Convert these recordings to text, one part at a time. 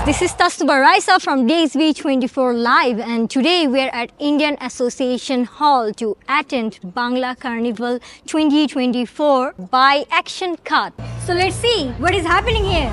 this is Tastuba Raisa from DSB24 Live, and today we are at Indian Association Hall to attend Bangla Carnival 2024 by Action Cut. So let's see what is happening here.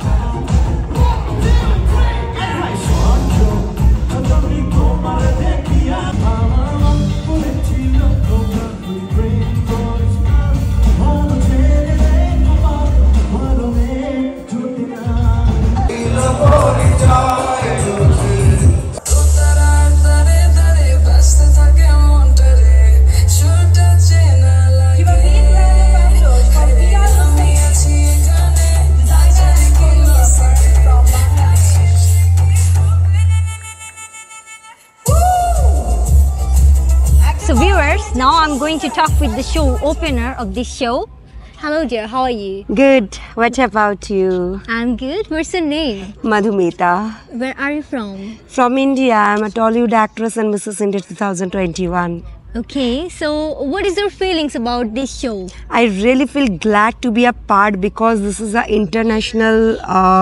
So viewers, now I'm going to talk with the show opener of this show. Hello dear, how are you? Good. What about you? I'm good. What's your name? Madhumita. Where are you from? From India. I'm a Tollywood actress and Mrs. India 2021. Okay, so what is your feelings about this show? I really feel glad to be a part because this is an international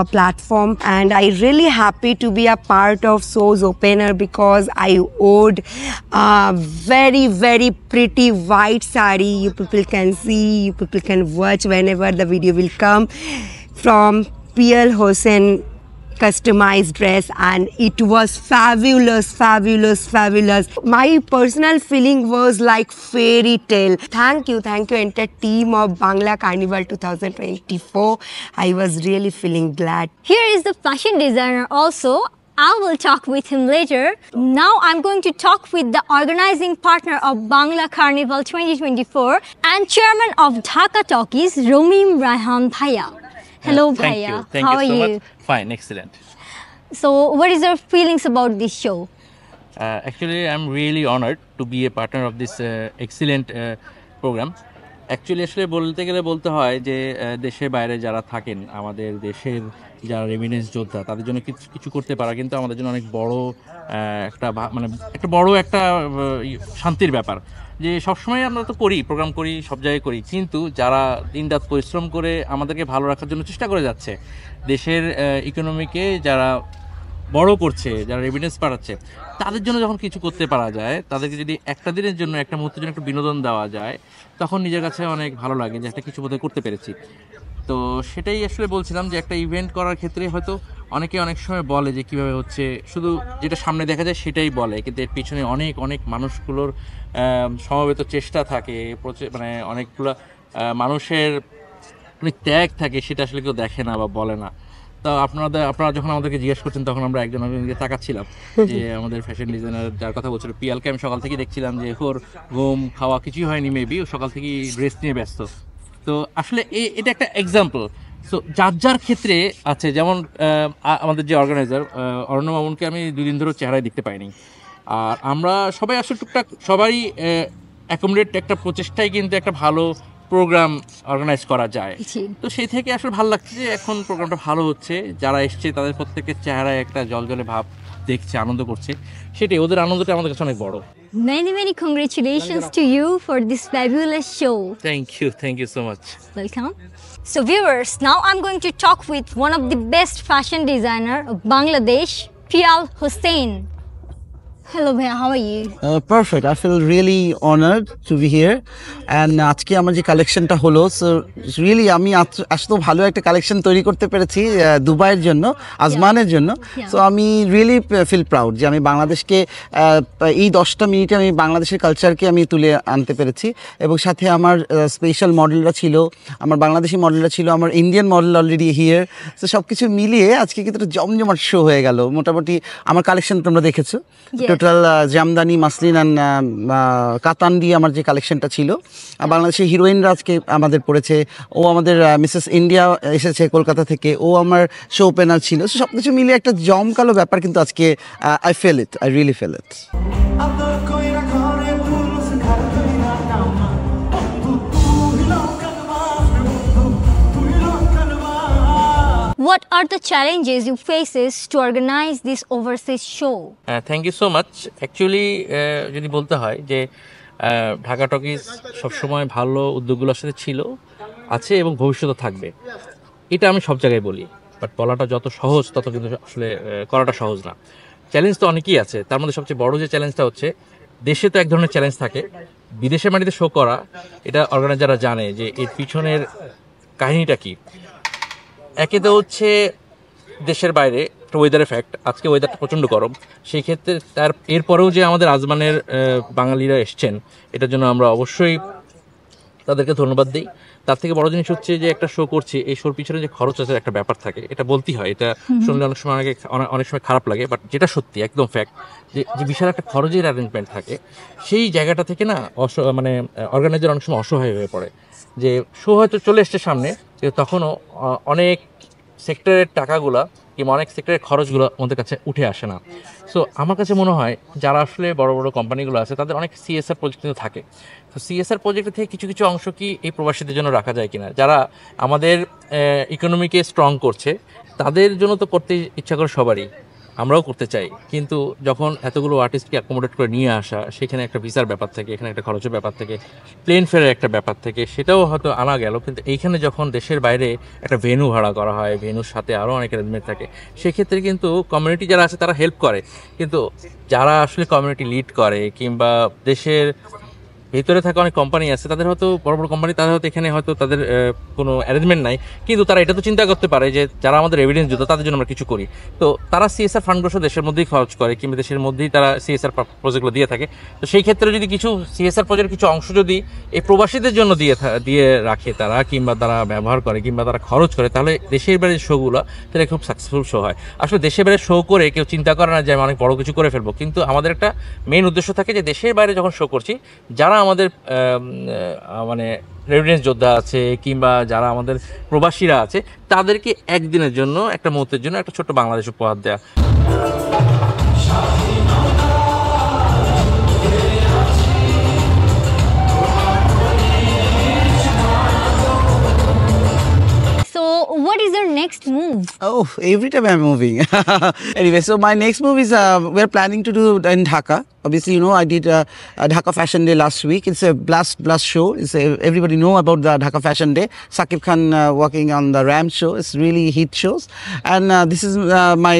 platform, and I really happy to be a part of show's opener because I owed a very pretty white sari. You people can see, you people can watch whenever the video will come, from P.L. Hossain customized dress, and it was fabulous. My personal feeling was like fairy tale. Thank you entire team of Bangla Carnival 2024. I was really feeling glad. Here is the fashion designer also. I will talk with him later. Now I'm going to talk with the organizing partner of Bangla Carnival 2024 and chairman of Dhaka Talkies, Romim Raihan Bhaiya. Hello Bhaiya, how are you? Fine, excellent. So what is your feelings about this show? Actually, I'm really honored to be a partner of this excellent program. Actually, আসলে বলতে হয় যে দেশের বাইরে যারা থাকেন, আমাদের দেশের যারা রেমিটেন্স যোদ্ধা, তাদের জন্য কিছু করতে পারা কিন্তু আমাদের জন্য অনেক বড় একটা শান্তির ব্যাপার। যে সবসময় আমরা তো করি, প্রোগ্রাম করি, সব জায়গায় করি, কিন্তু যারা দিনরাত পরিশ্রম করে আমাদেরকে ভালো রাখার জন্য চেষ্টা করে যাচ্ছে, দেশের ইকোনমিকে যারা বড় করছে, যারা রেমিটেন্স পাঠাচ্ছে, তাদের জন্য যখন কিছু করতে পারা যায়, তাদেরকে যদি একটা দিনের জন্য, একটা মুহূর্তের জন্য একটু বিনোদন দেওয়া যায়, তখন নিজের কাছে অনেক ভালো লাগে যে একটা কিছু বোধহয় করতে পেরেছি। তো সেটাই আসলে বলছিলাম যে একটা ইভেন্ট করার ক্ষেত্রে হয়তো অনেকে অনেক সময় বলে যে কীভাবে হচ্ছে, শুধু যেটা সামনে দেখা যায় সেটাই বলে, কিন্তু এর পিছনে অনেক মানুষগুলোর সমবেত চেষ্টা থাকে, মানে অনেকগুলো মানুষের অনেক ত্যাগ থাকে, সেটা আসলে কেউ দেখে না বা বলে না। তো আপনারা যখন আমাদেরকে জিজ্ঞেস করছেন, তখন আমরা একজনকে তাকাচ্ছিলাম যে আমাদের ফ্যাশন ডিজাইনার যার কথা বলছিল পিয়ালকে আমি সকাল থেকে দেখছিলাম যে ওর ঘুম খাওয়া কিছুই হয়নি, মেবি ও সকাল থেকেই ড্রেস নিয়ে ব্যস্ত। তো আসলে এটা একটা এক্সাম্পল। সো যার ক্ষেত্রে আছে, যেমন আমাদের যে অর্গানাইজার অরণ্য মামুনকে আমি 2 দিন ধরে চেহারায় দেখতে পাইনি, আর আমরা সবাই আসলে টুকটাক সবারই অ্যাকোমোডেট একটা প্রচেষ্টায় কিন্তু একটা ভালো প্রোগ্রাম অর্গানাইজ করা যায়। তো সেই থেকে আসলে ভালো লাগছে যে এখন প্রোগ্রামটা ভালো হচ্ছে, যারা এসছে তাদের প্রত্যেকের চেহারায় একটা জলজলে ভাব দেখছে, আনন্দ করছে, সেটাই ওদের আনন্দটা আমাদের কাছে অনেক বড়। Many congratulations to you for this fabulous show. Thank you so much. Welcome. So viewers, now I'm going to talk with one of the best fashion designer of Bangladesh, P.L. Hossain. Hello Bhaiya, how are you? Perfect. I feel really honored to be here. And আজকে আমার যে কালেকশনটা হলো, so really আমি আসলে ভালো একটা collection তৈরি করতে পেরেছি দুবাইয়ের জন্য, আজমানের জন্য। সো আমি রিয়েলি ফিল প্রাউড যে আমি বাংলাদেশকে এই 10টা মিনিটে আমি বাংলাদেশের কালচারকে আমি তুলে আনতে পেরেছি, এবং সাথে আমার স্পেশাল মডেলরা ছিল, আমার বাংলাদেশি মডেলরা ছিল, আমার Indian model already here. So সব কিছু মিলিয়ে আজকে কিন্তু জমজমাট শো হয়ে গেল। মোটামুটি আমার কালেকশন তোমরা দেখেছো, টোটাল জামদানি, মাসলিন অ্যান্ড কাতান দিয়ে আমার যে কালেকশনটা ছিল। বাংলাদেশের হিরোইনরা আজকে আমাদের পড়েছে, ও আমাদের মিসেস ইন্ডিয়া এসেছে কলকাতা থেকে, ও আমার শো ওপেনার ছিল। সব কিছু মিলিয়ে একটা জমকালো ব্যাপার কিন্তু আজকে I really feel it. What are the challenges you faces to organize this overseas show? Thank you so much. Actually, যদি বলতে হয় যে ঢাকা টকিজ সবসময় ভালো উদ্যোগগুলোর সাথে ছিল, আছে এবং ভবিষ্যতে থাকবে, এটা আমি সব জায়গায় বলি। বাট বলাটা যত সহজ তত কিন্তু আসলে করাটা সহজ না। চ্যালেঞ্জ তো অনেকই আছে, তার মধ্যে সবচেয়ে বড় যে চ্যালেঞ্জটা হচ্ছে দেশে তো এক ধরনের চ্যালেঞ্জ থাকে, বিদেশের মাটিতে শো করা, এটা অর্গানাইজাররা জানে যে এর পিছনের কাহিনীটা কি। একে তো হচ্ছে দেশের বাইরে একটা ওয়েদার এফেক্ট, আজকে ওয়েদারটা প্রচণ্ড গরম, সেই ক্ষেত্রে এরপরেও যে আমাদের আজমানের বাঙালিরা এসছেন এটার জন্য আমরা অবশ্যই তাদেরকে ধন্যবাদ দিই। তার থেকে বড় জিনিস হচ্ছে যে একটা শো করছি, এই শোর পিছনে যে খরচ আছে একটা ব্যাপার থাকে, এটা বলতেই হয়, এটা শুনলে অনেক সময় অনেক সময় খারাপ লাগে, বাট যেটা সত্যি একদম ফ্যাক্ট যে বিশাল একটা খরচের অ্যারেঞ্জমেন্ট থাকে, সেই জায়গাটা থেকে না মানে অর্গানাইজার অনেক সময় অসহায় হয়ে পড়ে যে শো হয়তো চলে এসছে সামনে, কিন্তু তখনও অনেক সেক্টরের টাকাগুলা কিংবা অনেক সেক্টরের খরচগুলো আমাদের কাছে উঠে আসে না। সো আমার কাছে মনে হয় যারা আসলে বড় বড় কোম্পানিগুলো আছে তাদের অনেক সিএসআর প্রজেক্ট কিন্তু থাকে, তো সিএসআর প্রজেক্টের থেকে কিছু কিছু অংশ কি এই প্রবাসীদের জন্য রাখা যায় কিনা, যারা আমাদের ইকোনমিকে স্ট্রং করছে তাদের জন্য তো করতে ইচ্ছা করে সবারই, আমরাও করতে চাই, কিন্তু যখন এতগুলো আর্টিস্টকে অ্যাকোমোডেট করে নিয়ে আসা, সেখানে একটা ভিসার ব্যাপার থেকে, এখানে একটা খরচের ব্যাপার থেকে, প্লেন ফেয়ারের একটা ব্যাপার থেকে, সেটাও হয়তো আনা গেল, কিন্তু এইখানে যখন দেশের বাইরে একটা ভেন্যু ভাড়া করা হয়, ভেন্যুর সাথে আরও অনেক অ্যারেঞ্জমেন্ট থাকে, সেক্ষেত্রে কিন্তু কমিউনিটি যারা আছে তারা হেল্প করে, কিন্তু যারা আসলে কমিউনিটি লিড করে কিংবা দেশের ভিতরে থাকা অনেক কোম্পানি আছে, তাদের হয়তো বড় বড় কোম্পানি, তাদের হয়তো এখানে হয়তো তাদের কোনো অ্যারেঞ্জমেন্ট নাই, কিন্তু তারা এটা তো চিন্তা করতে পারে যে যারা আমাদের এভিডেন্স দিত তাদের জন্য আমরা কিছু করি, তো তারা সিএসআর ফান্ডগুলো দেশের মধ্যেই খরচ করে কিংবা দেশের মধ্যেই তারা সিএসআর প্রজেক্টগুলো দিয়ে থাকে। তো সেই ক্ষেত্রে যদি কিছু সিএসআর প্রজেক্টের কিছু অংশ যদি এই প্রবাসীদের জন্য দিয়ে রাখে তারা, কিংবা তারা ব্যবহার করে কিংবা তারা খরচ করে, তাহলে দেশের বাইরের শোগুলো তাহলে খুব সাকসেসফুল শো হয়। আসলে দেশের বাইরে শো করে কেউ চিন্তা করে না যে আমি অনেক বড় কিছু করে ফেলবো, কিন্তু আমাদের একটা মেইন উদ্দেশ্য থাকে যে দেশের বাইরে যখন শো করছি, যারা আমাদের মানে রেভিডেন্স যোদ্ধা আছে কিংবা যারা আমাদের প্রবাসীরা আছে, তাদেরকে একদিনের জন্য, একটা মুহূর্তের জন্য একটা ছোট্ট বাংলাদেশ উপহার দেয়া। What is your next move? Oh, every time I'm moving. Anyway, so my next move is we're planning to do in Dhaka. Obviously, you know, I did a Dhaka Fashion Day last week. It's a blast show. Everybody know about the Dhaka Fashion Day. Saqib Khan working on the Ram show. It's really hit shows. And this is my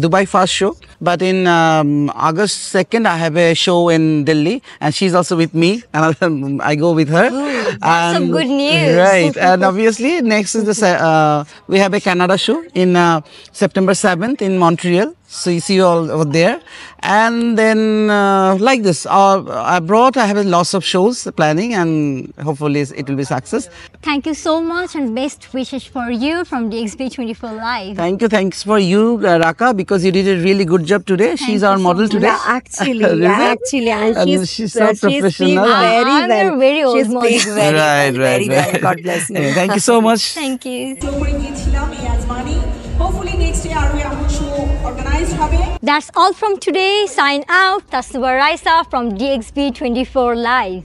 Dubai first show. But in August 2nd, I have a show in Delhi, and she's also with me, and I go with her. That's some good news. Right. And obviously, next is we have a Canada show in September 7th in Montreal. So you see you all over there. And then like this, abroad I have a lots of shows planning, and hopefully it will be success. Thank you so much, and best wishes for you from DXB24 Live. Thank you. Thanks for you, Raka, because you did a really good job today. She's our model today. Yeah, actually, and she's so professional. Very I'm well. a very old She's model. big, very Right. well. God bless you. Thank you so much. Thank you. Hopefully next year we are show organized হবে. That's all from today. Sign out. Tasnuba Raisa from DXB24 Live.